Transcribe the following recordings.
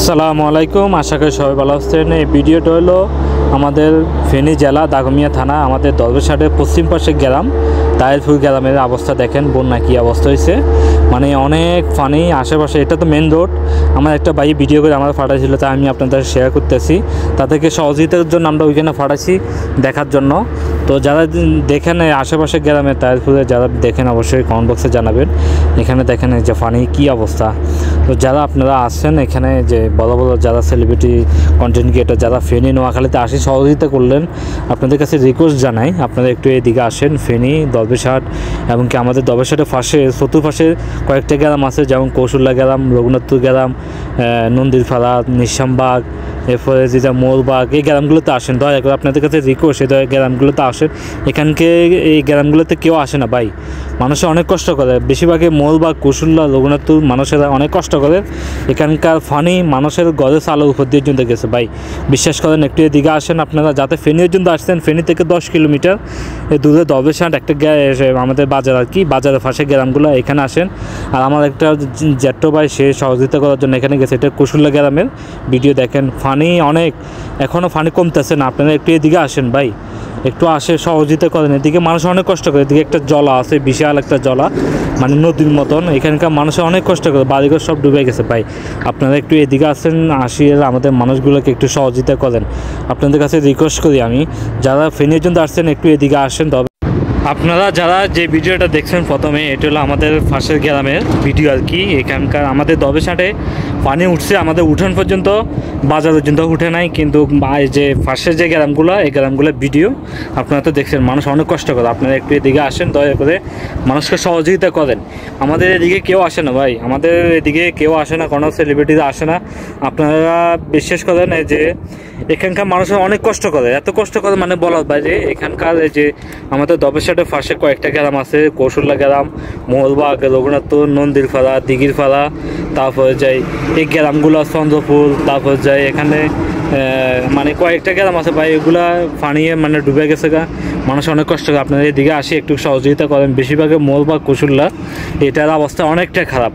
আসসালামু আলাইকুম, আশা করি সবাই ভালো আছেন। এই ভিডিওটা হলো আমাদের ফেনী জেলা দাগমিয়া থানা আমাদের দরবেশহাটের পশ্চিম পাশের গ্রাম তাহিরপুর গ্রামের অবস্থা দেখেন, বন্যা কী অবস্থা হয়েছে, মানে অনেক পানি আশেপাশে। এটা তো মেন রোড। আমার একটা ভাই ভিডিও করে আমার পাঠাইছিল, তাই আমি আপনাদের শেয়ার করতেছি। তাদেরকে সহযোগিতার জন্য আমরা ওইখানে পাঠাইছি দেখার জন্য। তো যারা দেখেন আশেপাশের গ্রামে তাহিরপুরে যারা দেখেন অবশ্যই কমেন্ট বক্সে জানাবেন। এখানে দেখেন যে পানি কী অবস্থা। তো যারা আপনারা আসছেন এখানে, যে বড় বড় যারা সেলিব্রিটি কন্টেন্ট ক্রিয়েটার যারা ফেনী নোয়াখালীতে আসি সহযোগিতা করলেন, আপনাদের কাছে রিকোয়েস্ট জানাই আপনারা একটু এদিকে আসেন। ফেনী, দরবেশহাট এবং কি আমাদের দরবেশহাটের পাশে চতুর্পাশে কয়েকটা গ্রাম আছে, যেমন কৌশল্যা গ্রাম, রঘুনাথপুর গ্রাম, নন্দীরপাড়া, নিশামবাগ, এরপরে যেটা মোরবাগ, এই গ্রামগুলোতে আসেন। দয়া করে আপনাদের কাছে রিকোয়েস্ট, এই গ্রামগুলোতে আসেন। এখানকে এই গ্রামগুলোতে কেউ আসে না ভাই, মানুষে অনেক কষ্ট করে। বেশিরভাগই মোরবাগ, কৌশল্যা, রঘুনাথপুর মানুষেরা অনেক কষ্ট করে। এখানকার ফানি মানুষের গড়ে চালের উপর দিয়ে জন্য গেছে ভাই, বিশ্বাস করেন। একটু এদিকে আসেন আপনারা, যাতে ফেনীর জন্য আসছেন। ফেনী থেকে 10 কিলোমিটার দূরে দরবেশহাট একটা আমাদের বাজার আর কি, বাজারের পাশে গ্রামগুলো, এখানে আসেন। আর আমার একটা জ্যাঠো ভাই, সে সহযোগিতা করার জন্য এখানে গেছে। এটা কৌশল্যা গ্রামের ভিডিও দেখেন। ফানি অনেক, এখনও ফানি কমতেছে না। আপনারা একটু এদিকে আসেন ভাই, একটু আসে সহযোগিতা করেন। এদিকে মানুষ অনেক কষ্ট করে। এদিকে একটা জলা আছে, বিশাল একটা জলা, মানে নদীর মতন। এখানকার মানুষ অনেক কষ্ট করে, বাড়িঘর সব ডুবে গেছে ভাই। আপনারা একটু এদিকে আসেন, আসিয়ে আমাদের মানুষগুলোকে একটু সহযোগিতা করেন। আপনাদের কাছে রিকোয়েস্ট করি আমি, যারা ফেনীর জন্য আসছেন একটু এদিকে আসেন। তবে আপনারা যারা যে ভিডিওটা দেখছেন প্রথমে, এটা হলো আমাদের পাশের গ্রামের ভিডিও আর কি। এখানকার আমাদের দরবেশহাটে পানি উঠছে, আমাদের উঠান পর্যন্ত, বাজার পর্যন্ত উঠে নাই, কিন্তু যে পাশের যে গ্রামগুলো, এই গ্রামগুলোর ভিডিও আপনারা তো দেখছেন। মানুষ অনেক কষ্ট করে। আপনারা একটু এদিকে আসেন, দয়া করে মানুষকে সহযোগিতা করেন। আমাদের এদিকে কেউ আসে না ভাই, আমাদের এদিকে কেউ আসে না, কোনো সেলিব্রিটিরা আসে না। আপনারা বিশ্বাস করেন যে এখানকার মানুষের অনেক কষ্ট করে, এত কষ্ট করে মানে বলার বাইরে। এখানকার যে আমাদের দরবেশহাটের পাশে কয়েকটা গ্রাম আছে, কৌশল্যা গ্রাম, মোরবাগ, রঘুনাথপুর, নন্দীরপাড়া, দিঘিরপাড়া, তারপরে যাই এই গ্রামগুলো চন্দ্রপুর, তারপর যাই এখানে মানে কয়েকটা গ্রাম আছে ভাই, এগুলা পানিয়ে মানে ডুবে গেছে গা। মানুষ অনেক কষ্ট করে। আপনারা এদিকে আসি একটু সহযোগিতা করেন। বেশিরভাগে মোরবাগ, কৌশল্যা, এটার অবস্থা অনেকটা খারাপ,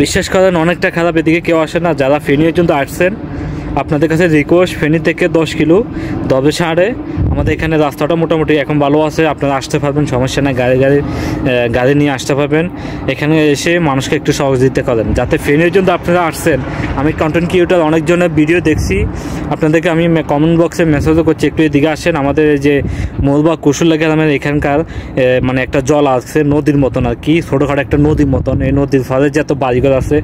বিশ্বাস করেন অনেকটা খারাপ। এদিকে কেউ আসে না। যারা ফেনীর জন্য আসছেন, আপনাদের কাছে রিকোয়েস্ট, ফেনী থেকে 10 কিলো দরবেশহাটে আমাদের এখানে রাস্তাটা মোটামুটি এখন ভালো আছে, আপনারা আসতে পারবেন, সমস্যা নেই। গাড়ি নিয়ে আসতে পারবেন। এখানে এসে মানুষকে একটু সহযোগিতা করেন, যাতে ফেনীর জন্য আপনারা আসছেন। আমি কন্টেন্ট ক্রিয়েটর অনেকজনের ভিডিও দেখছি, আপনাদেরকে আমি কমেন্ট বক্সে মেসেজও করছি, একটু এদিকে আসেন। আমাদের যে মোরবাগ, কৌশল্যা গ্রামের এখানকার মানে একটা জল আছে নদীর মতন আর কি, ছোটোখাটো একটা নদীর মতন। এই নদীর ফালে যত বাড়িঘর আছে,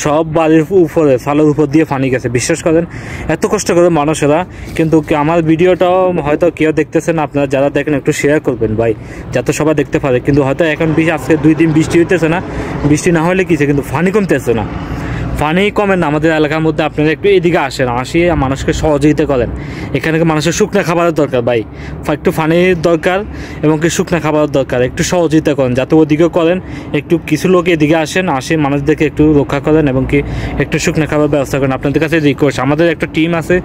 সব বাড়ির উপরে, ফালের উপর দিয়ে পানি গেছে। বিশ্বাস করেন এত কষ্ট করে মানুষেরা। কিন্তু আমার ভিডিওটাও হয়তো কেউ দেখতেছেন, আপনারা যারা দেখেন একটু শেয়ার করবেন ভাই, যাতে সবাই দেখতে পারে। কিন্তু হয়তো এখন আজকে 2 দিন বৃষ্টি হইতেছে না, বৃষ্টি না হলে কিছে, কিন্তু পানি কমতেছে না, পানি কমে না আমাদের এলাকার মধ্যে। আপনারা একটু এদিকে আসেন, আসিয়ে মানুষকে সহযোগিতা করেন। এখানে মানুষের শুকনো খাবারের দরকার ভাই, একটু পানির দরকার এবং কি শুকনো খাবারের দরকার। একটু সহযোগিতা করেন, যাতে ওদিকেও করেন। একটু কিছু লোক এদিকে আসেন, আসে মানুষদেরকে একটু রক্ষা করেন এবং কি একটু শুকনো খাবার ব্যবস্থা করেন। আপনাদের কাছে রিকোয়েস্ট, আমাদের একটা টিম আছে,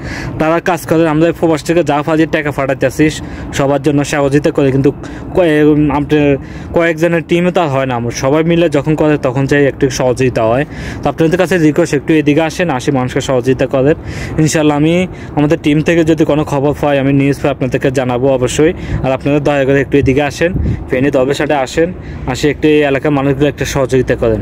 তারা কাজ করে। আমরা প্রবাস থেকে যা ফাজির টাকা ফাটাতে আসি সবার জন্য সহযোগিতা করে, কিন্তু আপনার কয়েকজনের টিমে তো আর হয় না। আমরা সবাই মিলে যখন করে তখন চাই একটু সহযোগিতা হয়। তো আপনাদের কাছে রিকোয়েস্ট, একটু এদিকে আসেন, আসি মানুষকে সহযোগিতা করেন। ইনশাল্লাহ আমি আমাদের টিম থেকে যদি কোনো খবর পাই, আমি নিউজ পাই, আপনাদেরকে জানাবো অবশ্যই। আর আপনারা দয়া করে একটু এদিকে আসেন, ফেনী দরবেশহাটে আসেন, আসি একটু এই এলাকার মানুষগুলো একটা সহযোগিতা করেন।